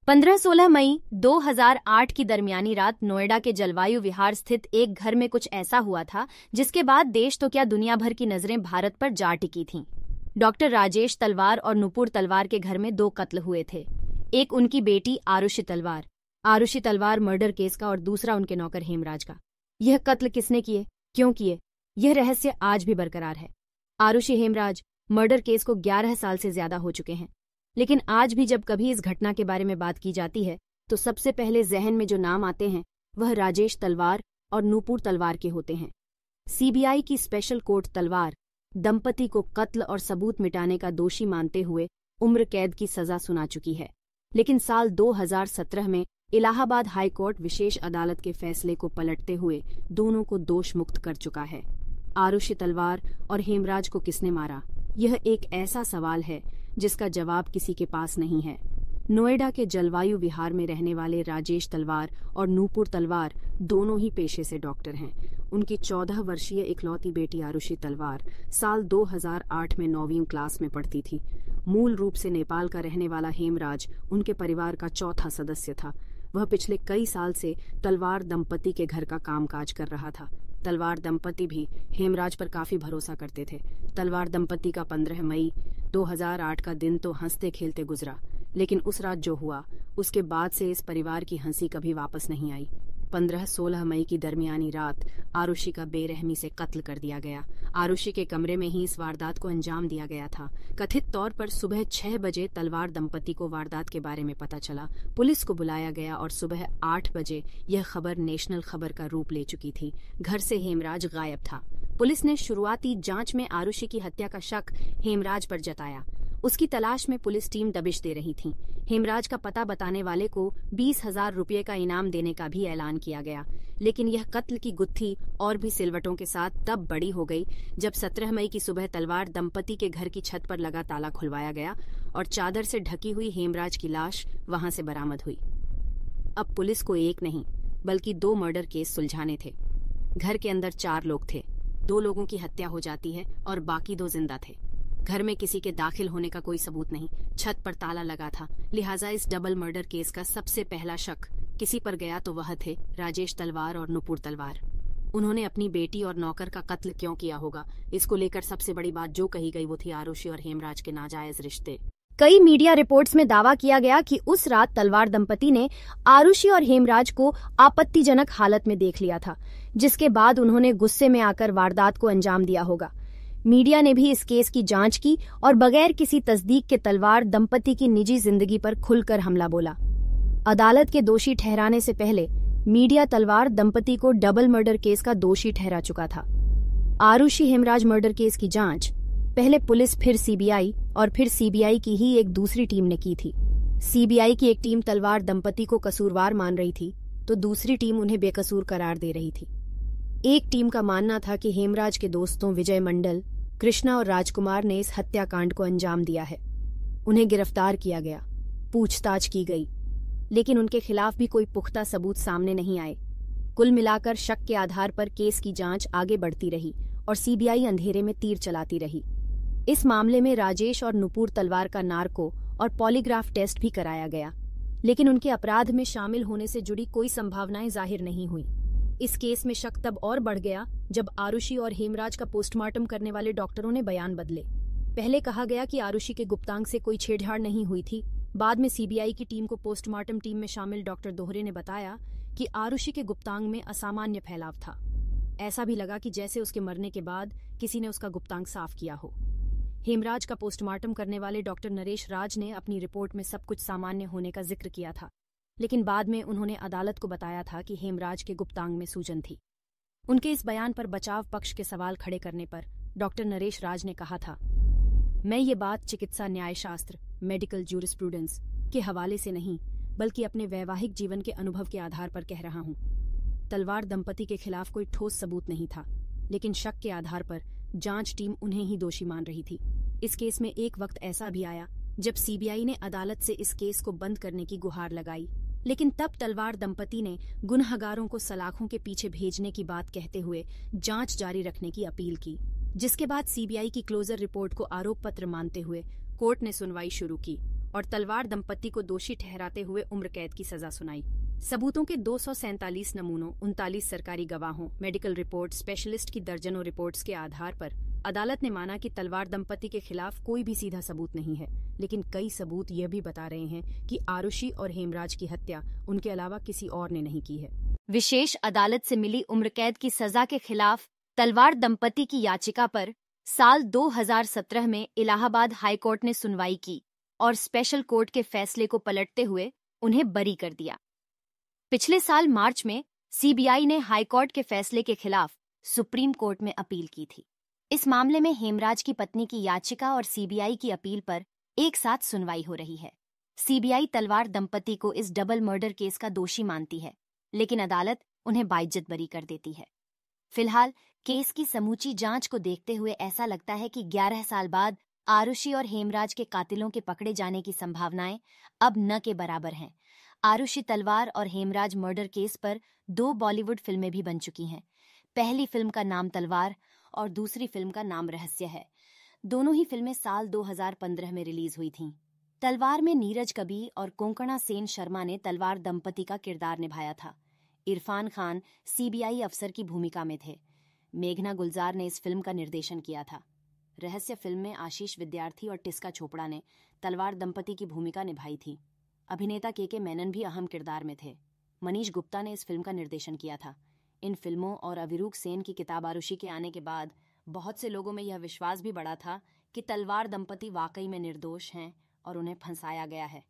15-16 मई 2008 की दरमियानी रात नोएडा के जलवायु विहार स्थित एक घर में कुछ ऐसा हुआ था जिसके बाद देश तो क्या दुनिया भर की नजरें भारत पर जा टिकी थीं। डॉक्टर राजेश तलवार और नुपुर तलवार के घर में 2 कत्ल हुए थे। एक उनकी बेटी आरुषि तलवार मर्डर केस का और दूसरा उनके नौकर हेमराज का। यह कत्ल किसने किए, क्यों किए, यह रहस्य आज भी बरकरार है। आरुषि हेमराज मर्डर केस को 11 साल से ज्यादा हो चुके हैं, लेकिन आज भी जब कभी इस घटना के बारे में बात की जाती है तो सबसे पहले जहन में जो नाम आते हैं वह राजेश तलवार और नुपुर तलवार के होते हैं। सीबीआई की स्पेशल कोर्ट तलवार दंपति को कत्ल और सबूत मिटाने का दोषी मानते हुए उम्र कैद की सजा सुना चुकी है, लेकिन साल 2017 में इलाहाबाद हाई कोर्ट विशेष अदालत के फैसले को पलटते हुए दोनों को दोष मुक्त कर चुका है। आरुषि तलवार और हेमराज को किसने मारा, यह एक ऐसा सवाल है जिसका जवाब किसी के पास नहीं है। नोएडा के जलवायु विहार में रहने वाले राजेश तलवार और नुपुर तलवार दोनों ही पेशे से डॉक्टर हैं। उनकी 14 वर्षीय इकलौती बेटी आरुषि तलवार साल 2008 में 9वीं क्लास में पढ़ती थी। मूल रूप से नेपाल का रहने वाला हेमराज उनके परिवार का चौथा सदस्य था। वह पिछले कई साल से तलवार दंपति के घर का कामकाज कर रहा था। तलवार दंपति भी हेमराज पर काफी भरोसा करते थे। तलवार दंपति का 15 मई 2008 का दिन तो हंसते खेलते गुजरा, लेकिन उस रात जो हुआ उसके बाद से इस परिवार की हंसी कभी वापस नहीं आई। 15-16 मई की दरमियानी रात आरुषि का बेरहमी से कत्ल कर दिया गया। आरुषि के कमरे में ही इस वारदात को अंजाम दिया गया था। कथित तौर पर सुबह 6 बजे तलवार दंपति को वारदात के बारे में पता चला। पुलिस को बुलाया गया और सुबह 8 बजे यह खबर नेशनल खबर का रूप ले चुकी थी। घर से हेमराज गायब था। पुलिस ने शुरुआती जांच में आरुषि की हत्या का शक हेमराज पर जताया। उसकी तलाश में पुलिस टीम दबिश दे रही थी। हेमराज का पता बताने वाले को 20,000 रुपये का इनाम देने का भी ऐलान किया गया, लेकिन यह कत्ल की गुत्थी और भी सिलवटों के साथ तब बड़ी हो गई जब 17 मई की सुबह तलवार दंपति के घर की छत पर लगा ताला खुलवाया गया और चादर से ढकी हुई हेमराज की लाश वहां से बरामद हुई। अब पुलिस को एक नहीं बल्कि 2 मर्डर केस सुलझाने थे। घर के अंदर 4 लोग थे। 2 लोगों की हत्या हो जाती है और बाकी 2 जिंदा थे। घर में किसी के दाखिल होने का कोई सबूत नहीं। छत पर ताला लगा था, लिहाजा इस डबल मर्डर केस का सबसे पहला शक किसी पर गया तो वह थे राजेश तलवार और नुपुर तलवार। उन्होंने अपनी बेटी और नौकर का कत्ल क्यों किया होगा, इसको लेकर सबसे बड़ी बात जो कही गई वो थी आरुषि और हेमराज के नाजायज रिश्ते। कई मीडिया रिपोर्ट्स में दावा किया गया कि उस रात तलवार दंपति ने आरुषि और हेमराज को आपत्तिजनक हालत में देख लिया था, जिसके बाद उन्होंने गुस्से में आकर वारदात को अंजाम दिया होगा। मीडिया ने भी इस केस की जांच की और बगैर किसी तस्दीक के तलवार दंपति की निजी जिंदगी पर खुलकर हमला बोला। अदालत के दोषी ठहराने से पहले मीडिया तलवार दंपति को डबल मर्डर केस का दोषी ठहरा चुका था। आरुषि हेमराज मर्डर केस की जांच पहले पुलिस, फिर सीबीआई और फिर सीबीआई की ही एक दूसरी टीम ने की थी। सीबीआई की एक टीम तलवार दंपति को कसूरवार मान रही थी तो दूसरी टीम उन्हें बेकसूर करार दे रही थी। एक टीम का मानना था कि हेमराज के दोस्तों विजय मंडल, कृष्णा और राजकुमार ने इस हत्याकांड को अंजाम दिया है। उन्हें गिरफ्तार किया गया, पूछताछ की गई, लेकिन उनके खिलाफ भी कोई पुख्ता सबूत सामने नहीं आए। कुल मिलाकर शक के आधार पर केस की जांच आगे बढ़ती रही और सीबीआई अंधेरे में तीर चलाती रही। इस मामले में राजेश और नुपुर तलवार का नार्को और पॉलीग्राफ टेस्ट भी कराया गया, लेकिन उनके अपराध में शामिल होने से जुड़ी कोई संभावनाएं जाहिर नहीं हुई। इस केस में शक तब और बढ़ गया जब आरुषि और हेमराज का पोस्टमार्टम करने वाले डॉक्टरों ने बयान बदले। पहले कहा गया कि आरुषि के गुप्तांग से कोई छेड़छाड़ नहीं हुई थी। बाद में सीबीआई की टीम को पोस्टमार्टम टीम में शामिल डॉक्टर दोहरे ने बताया कि आरुषि के गुप्तांग में असामान्य फैलाव था। ऐसा भी लगा कि जैसे उसके मरने के बाद किसी ने उसका गुप्तांग साफ किया हो। हेमराज का पोस्टमार्टम करने वाले डॉक्टर नरेश राज ने अपनी रिपोर्ट में सब कुछ सामान्य होने का जिक्र किया था, लेकिन बाद में उन्होंने अदालत को बताया था कि हेमराज के गुप्तांग में सूजन थी। उनके इस बयान पर बचाव पक्ष के सवाल खड़े करने पर डॉक्टर नरेश राज ने कहा था, मैं ये बात चिकित्सा न्यायशास्त्र, मेडिकल जूरिस्प्रूडेंस के हवाले से नहीं बल्कि अपने वैवाहिक जीवन के अनुभव के आधार पर कह रहा हूँ। तलवार दंपति के खिलाफ कोई ठोस सबूत नहीं था, लेकिन शक के आधार पर जांच टीम उन्हें ही दोषी मान रही थी। इस केस में एक वक्त ऐसा भी आया जब सीबीआई ने अदालत से इस केस को बंद करने की गुहार लगाई, लेकिन तब तलवार दंपति ने गुनहगारों को सलाखों के पीछे भेजने की बात कहते हुए जांच जारी रखने की अपील की, जिसके बाद सीबीआई की क्लोजर रिपोर्ट को आरोप पत्र मानते हुए कोर्ट ने सुनवाई शुरू की और तलवार दंपति को दोषी ठहराते हुए उम्र कैद की सजा सुनाई। सबूतों के 247 नमूनों, 39 सरकारी गवाहों, मेडिकल रिपोर्ट, स्पेशलिस्ट की दर्जनों रिपोर्ट्स के आधार पर अदालत ने माना कि तलवार दंपति के खिलाफ कोई भी सीधा सबूत नहीं है, लेकिन कई सबूत यह भी बता रहे हैं कि आरुषि और हेमराज की हत्या उनके अलावा किसी और ने नहीं की है। विशेष अदालत से मिली उम्र कैद की सजा के खिलाफ तलवार दंपति की याचिका पर साल 2017 में इलाहाबाद हाईकोर्ट ने सुनवाई की और स्पेशल कोर्ट के फैसले को पलटते हुए उन्हें बरी कर दिया। पिछले साल मार्च में सीबीआई ने हाईकोर्ट के फैसले के खिलाफ सुप्रीम कोर्ट में अपील की थी। इस मामले में हेमराज की पत्नी की याचिका और सीबीआई की अपील पर एक साथ सुनवाई हो रही है। सीबीआई तलवार दंपति को इस डबल मर्डर केस का दोषी मानती है, लेकिन अदालत उन्हें बाइज्जत बरी कर देती है। फिलहाल केस की समूची जांच को देखते हुए ऐसा लगता है कि 11 साल बाद आरुषि और हेमराज के कातिलों के पकड़े जाने की संभावनाएं अब न के बराबर हैं। आरुषि तलवार और हेमराज मर्डर केस पर 2 बॉलीवुड फिल्में भी बन चुकी हैं। पहली फिल्म का नाम तलवार और दूसरी फिल्म का नाम रहस्य है। दोनों ही फिल्में साल 2015 में रिलीज हुई थीं। तलवार में नीरज कबीर और कोंकणा सेन शर्मा ने तलवार दंपति का किरदार निभाया था। इरफान खान सीबीआई अफसर की भूमिका में थे। मेघना गुलजार ने इस फिल्म का निर्देशन किया था। रहस्य फिल्म में आशीष विद्यार्थी और टिस्का चोपड़ा ने तलवार दंपति की भूमिका निभाई थी। अभिनेता के मेनन भी अहम किरदार में थे। मनीष गुप्ता ने इस फिल्म का निर्देशन किया था। इन फिल्मों और अविरूक सेन की किताब आरुषि के आने के बाद बहुत से लोगों में यह विश्वास भी बढ़ा था कि तलवार दंपति वाकई में निर्दोष हैं और उन्हें फंसाया गया है।